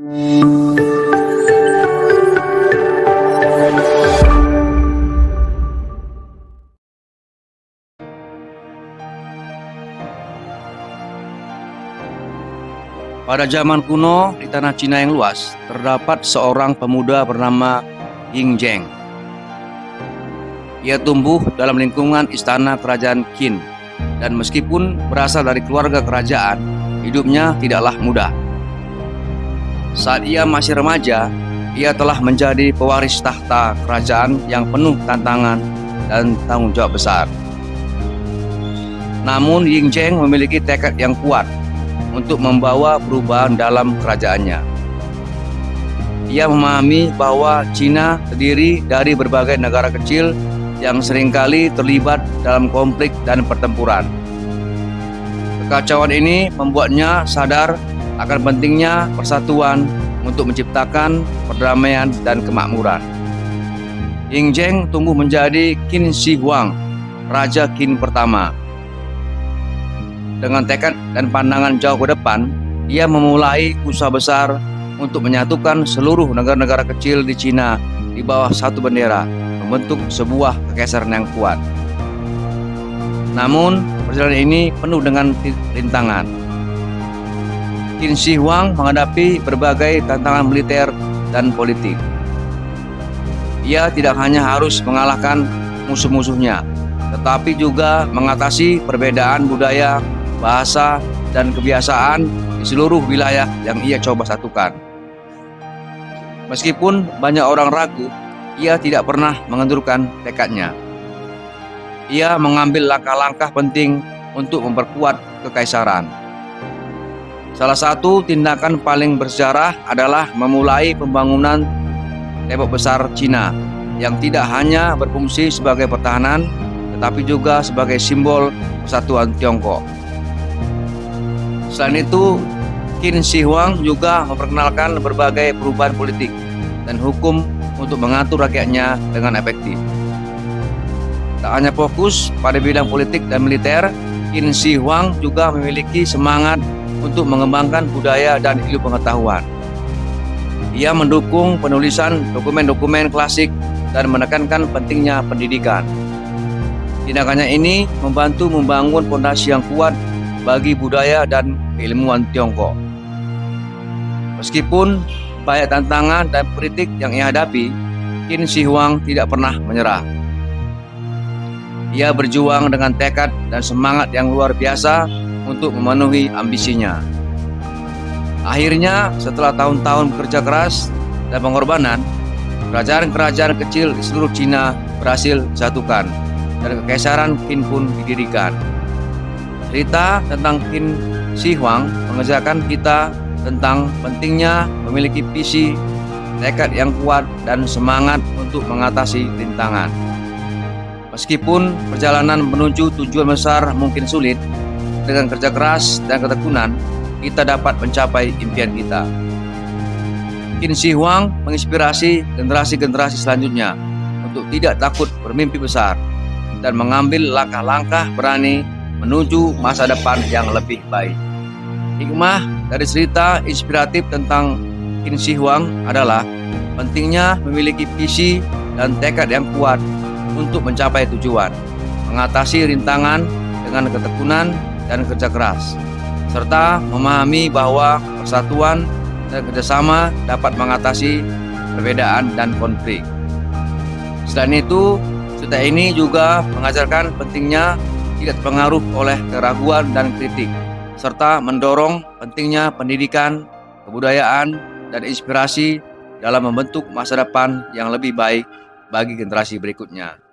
Pada zaman kuno, di tanah Cina yang luas, terdapat seorang pemuda bernama Ying Zheng. Ia tumbuh dalam lingkungan istana kerajaan Qin, dan meskipun berasal dari keluarga kerajaan, hidupnya tidaklah mudah. Saat ia masih remaja, ia telah menjadi pewaris tahta kerajaan yang penuh tantangan dan tanggung jawab besar. Namun Ying Zheng memiliki tekad yang kuat untuk membawa perubahan dalam kerajaannya. Ia memahami bahwa Cina terdiri dari berbagai negara kecil yang seringkali terlibat dalam konflik dan pertempuran. Kekacauan ini membuatnya sadar akan pentingnya persatuan untuk menciptakan perdamaian dan kemakmuran. Ying Zheng tumbuh menjadi Qin Shi Huang, Raja Qin pertama. Dengan tekad dan pandangan jauh ke depan, ia memulai usaha besar untuk menyatukan seluruh negara-negara kecil di Cina di bawah satu bendera, membentuk sebuah kekaisaran yang kuat. Namun, perjalanan ini penuh dengan rintangan. Qin Shi Huang menghadapi berbagai tantangan militer dan politik. Ia tidak hanya harus mengalahkan musuh-musuhnya, tetapi juga mengatasi perbedaan budaya, bahasa, dan kebiasaan di seluruh wilayah yang ia coba satukan. Meskipun banyak orang ragu, ia tidak pernah mengendurkan tekadnya. Ia mengambil langkah-langkah penting untuk memperkuat kekaisaran. Salah satu tindakan paling bersejarah adalah memulai pembangunan tembok besar Cina yang tidak hanya berfungsi sebagai pertahanan, tetapi juga sebagai simbol persatuan Tiongkok. Selain itu, Qin Shi Huang juga memperkenalkan berbagai perubahan politik dan hukum untuk mengatur rakyatnya dengan efektif. Tak hanya fokus pada bidang politik dan militer, Qin Shi Huang juga memiliki semangat untuk mengembangkan budaya dan ilmu pengetahuan. Ia mendukung penulisan dokumen-dokumen klasik dan menekankan pentingnya pendidikan. Tindakannya ini membantu membangun fondasi yang kuat bagi budaya dan keilmuan Tiongkok. Meskipun banyak tantangan dan kritik yang ia hadapi, Qin Shi Huang tidak pernah menyerah. Ia berjuang dengan tekad dan semangat yang luar biasa untuk memenuhi ambisinya. Akhirnya, setelah tahun-tahun bekerja keras dan pengorbanan, kerajaan-kerajaan kecil di seluruh Cina berhasil disatukan dan kekaisaran Qin pun didirikan. Cerita tentang Qin Shi Huang mengajarkan kita tentang pentingnya memiliki visi, tekad yang kuat, dan semangat untuk mengatasi rintangan. Meskipun perjalanan menuju tujuan besar mungkin sulit, dengan kerja keras dan ketekunan, kita dapat mencapai impian kita. Qin Shi Huang menginspirasi generasi-generasi selanjutnya untuk tidak takut bermimpi besar dan mengambil langkah-langkah berani menuju masa depan yang lebih baik. Hikmah dari cerita inspiratif tentang Qin Shi Huang adalah pentingnya memiliki visi dan tekad yang kuat untuk mencapai tujuan, mengatasi rintangan dengan ketekunan dan kerja keras, serta memahami bahwa persatuan dan kerjasama dapat mengatasi perbedaan dan konflik. Selain itu, cerita ini juga mengajarkan pentingnya tidak terpengaruh oleh keraguan dan kritik, serta mendorong pentingnya pendidikan, kebudayaan, dan inspirasi dalam membentuk masa depan yang lebih baik bagi generasi berikutnya.